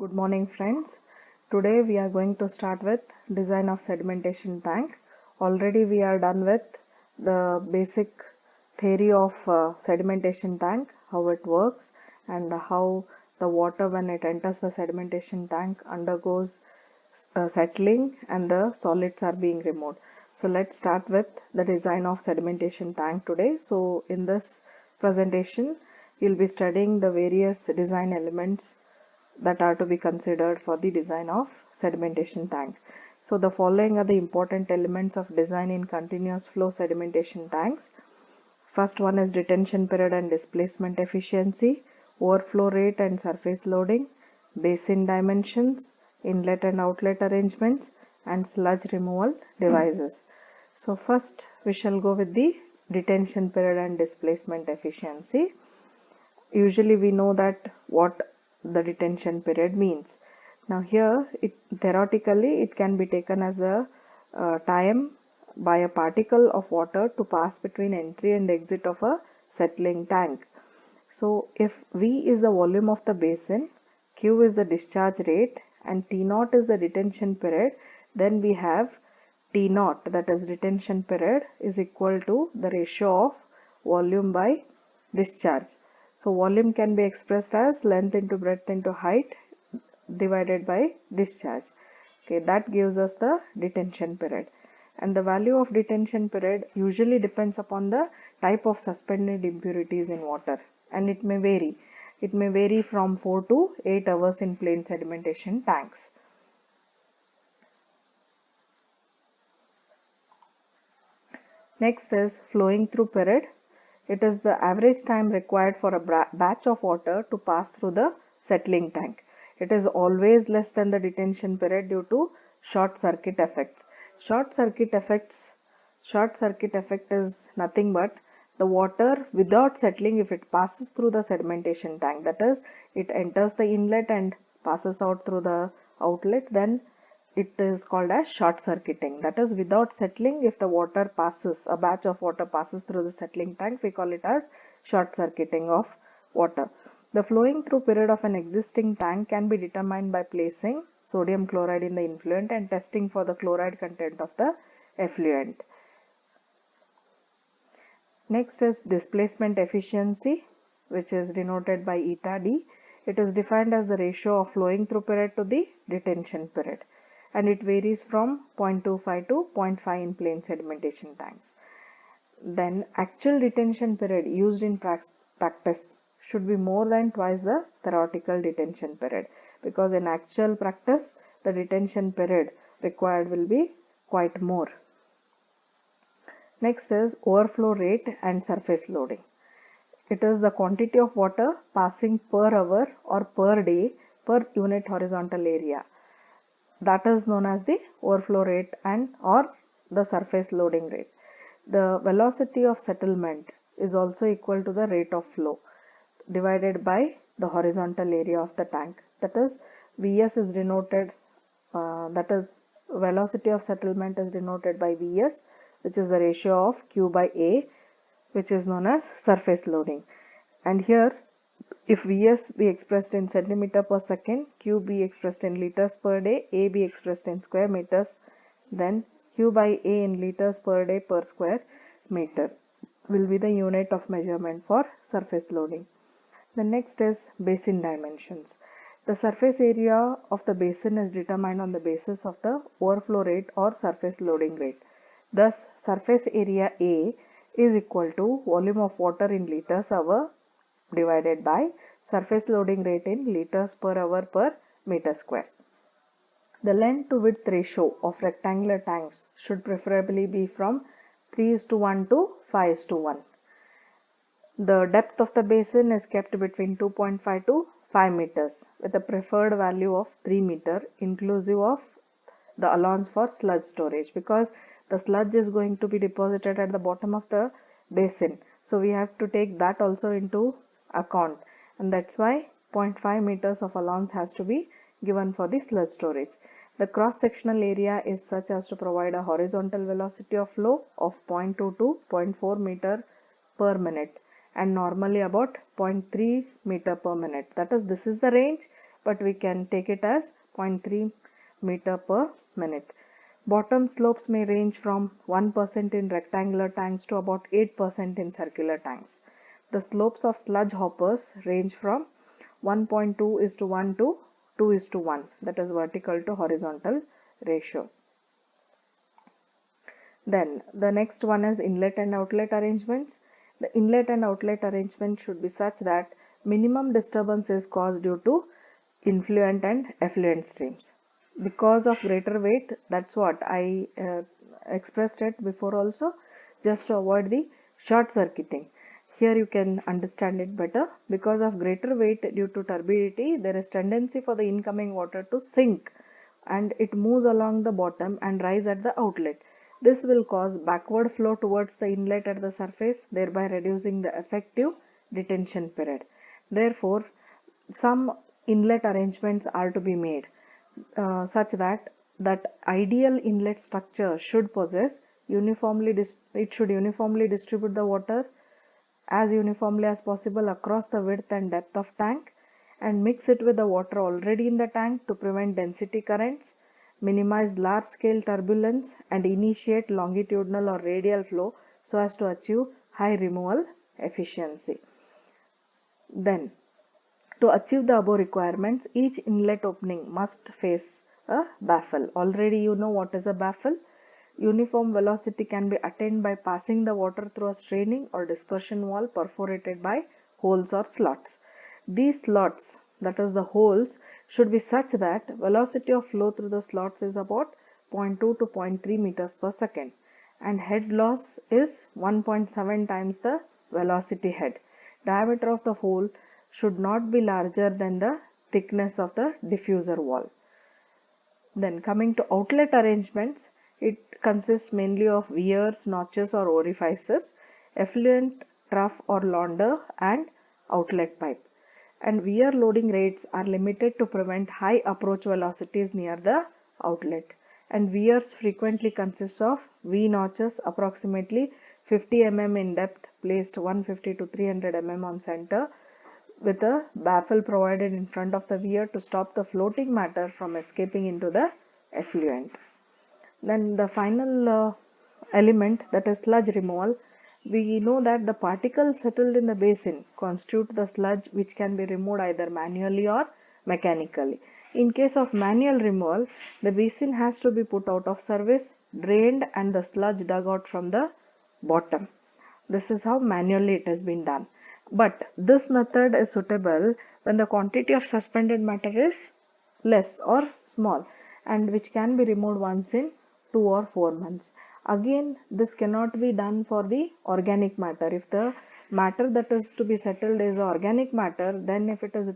Good morning friends. Today we are going to start with design of sedimentation tank. Already we are done with the basic theory of sedimentation tank, how it works and how the water when it enters the sedimentation tank undergoes settling and the solids are being removed. So let's start with the design of sedimentation tank today. So in this presentation you'll be studying the various design elements that are to be considered for the design of sedimentation tank. So the following are the important elements of design in continuous flow sedimentation tanks. First one is detention period and displacement efficiency, overflow rate and surface loading, basin dimensions, inlet and outlet arrangements, and sludge removal devices. So first we shall go with the detention period and displacement efficiency. Usually we know that what the detention period means. Now here theoretically it can be taken as a time by a particle of water to pass between entry and exit of a settling tank. So if V is the volume of the basin, Q is the discharge rate and T naught is the detention period, then we have T naught, that is detention period, is equal to the ratio of volume by discharge. So volume can be expressed as length into breadth into height divided by discharge. Okay, that gives us the detention period. And the value of detention period usually depends upon the type of suspended impurities in water, and it may vary. It may vary from 4 to 8 hours in plain sedimentation tanks. Next is flowing through period. It is the average time required for a batch of water to pass through the settling tank. It is always less than the detention period due to short circuit effects. Short circuit effect is nothing but the water without settling, if it passes through the sedimentation tank, that is, it enters the inlet and passes out through the outlet, then it is called as short circuiting. That is, without settling, if the water passes, a batch of water passes through the settling tank, we call it as short circuiting of water. The flowing through period of an existing tank can be determined by placing sodium chloride in the influent and testing for the chloride content of the effluent. Next is displacement efficiency, which is denoted by eta D. It is defined as the ratio of flowing through period to the detention period, and it varies from 0.25 to 0.5 in plain sedimentation tanks. Then actual detention period used in practice should be more than twice the theoretical detention period, because in actual practice the detention period required will be quite more. Next is overflow rate and surface loading. It is the quantity of water passing per hour or per day per unit horizontal area. That is known as the overflow rate and or the surface loading rate. The velocity of settlement is also equal to the rate of flow divided by the horizontal area of the tank. That is, Vs is denoted, that is, velocity of settlement is denoted by Vs, which is the ratio of Q by A, which is known as surface loading. And here, if Vs be expressed in centimeter per second, Q be expressed in liters per day, A be expressed in square meters, then Q by A in liters per day per square meter will be the unit of measurement for surface loading. The next is basin dimensions. The surface area of the basin is determined on the basis of the overflow rate or surface loading rate. Thus, surface area A is equal to volume of water in liters hour divided by surface loading rate in liters per hour per meter square. The length to width ratio of rectangular tanks should preferably be from 3:1 to 5:1. The depth of the basin is kept between 2.5 to 5 meters with a preferred value of 3 meter inclusive of the allowance for sludge storage, because the sludge is going to be deposited at the bottom of the basin. So we have to take that also into account, and that's why 0.5 meters of allowance has to be given for the sludge storage. The cross-sectional area is such as to provide a horizontal velocity of flow of 0.2 to 0.4 meter per minute and normally about 0.3 meter per minute. That is, this is the range, but we can take it as 0.3 meter per minute. Bottom slopes may range from 1% in rectangular tanks to about 8% in circular tanks. The slopes of sludge hoppers range from 1.2:1 to 2:1, that is vertical to horizontal ratio. Then the next one is inlet and outlet arrangements. The inlet and outlet arrangement should be such that minimum disturbance is caused due to influent and effluent streams. Because of greater weight, that's what I expressed it before also, just to avoid the short circuiting. Here you can understand it better. Because of greater weight due to turbidity, there is tendency for the incoming water to sink and it moves along the bottom and rise at the outlet. This will cause backward flow towards the inlet at the surface, thereby reducing the effective detention period. Therefore, some inlet arrangements are to be made such that ideal inlet structure should possess it should uniformly distribute the water as uniformly as possible across the width and depth of tank, and mix it with the water already in the tank to prevent density currents, minimize large scale turbulence, and initiate longitudinal or radial flow so as to achieve high removal efficiency. Then, to achieve the above requirements, each inlet opening must face a baffle. Already you know what is a baffle. Uniform velocity can be attained by passing the water through a straining or dispersion wall perforated by holes or slots. These slots, that is the holes, should be such that velocity of flow through the slots is about 0.2 to 0.3 meters per second and head loss is 1.7 times the velocity head. Diameter of the hole should not be larger than the thickness of the diffuser wall. Then coming to outlet arrangements, it consists mainly of weirs, notches or orifices, effluent trough or launder and outlet pipe. And weir loading rates are limited to prevent high approach velocities near the outlet. And weirs frequently consist of V notches approximately 50 mm in depth placed 150 to 300 mm on center with a baffle provided in front of the weir to stop the floating matter from escaping into the effluent. Then the final element, that is sludge removal. We know that the particles settled in the basin constitute the sludge which can be removed either manually or mechanically. In case of manual removal, the basin has to be put out of service, drained and the sludge dug out from the bottom. This is how manually it has been done. But this method is suitable when the quantity of suspended matter is less or small and which can be removed once in 2 or 4 months. Again, this cannot be done for the organic matter. If the matter that is to be settled is organic matter, then if it is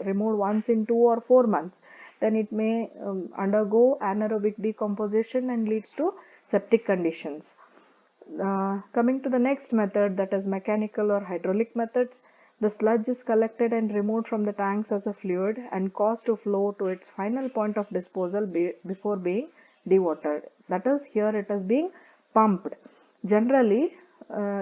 removed once in 2 or 4 months, then it may undergo anaerobic decomposition and leads to septic conditions. Coming to the next method, that is mechanical or hydraulic methods, the sludge is collected and removed from the tanks as a fluid and caused to flow to its final point of disposal before being dewatered. That is, here it is being pumped. Generally,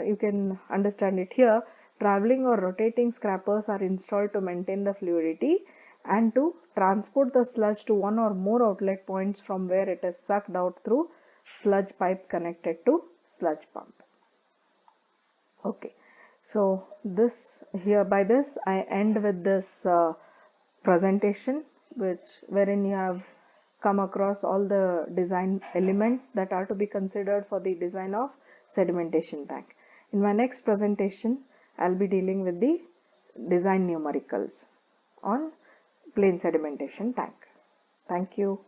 you can understand it here, traveling or rotating scrappers are installed to maintain the fluidity and to transport the sludge to one or more outlet points from where it is sucked out through sludge pipe connected to sludge pump. Okay, so this here, by this I end with this presentation wherein you have come across all the design elements that are to be considered for the design of sedimentation tank. In my next presentation, I'll be dealing with the design numericals on plain sedimentation tank. Thank you.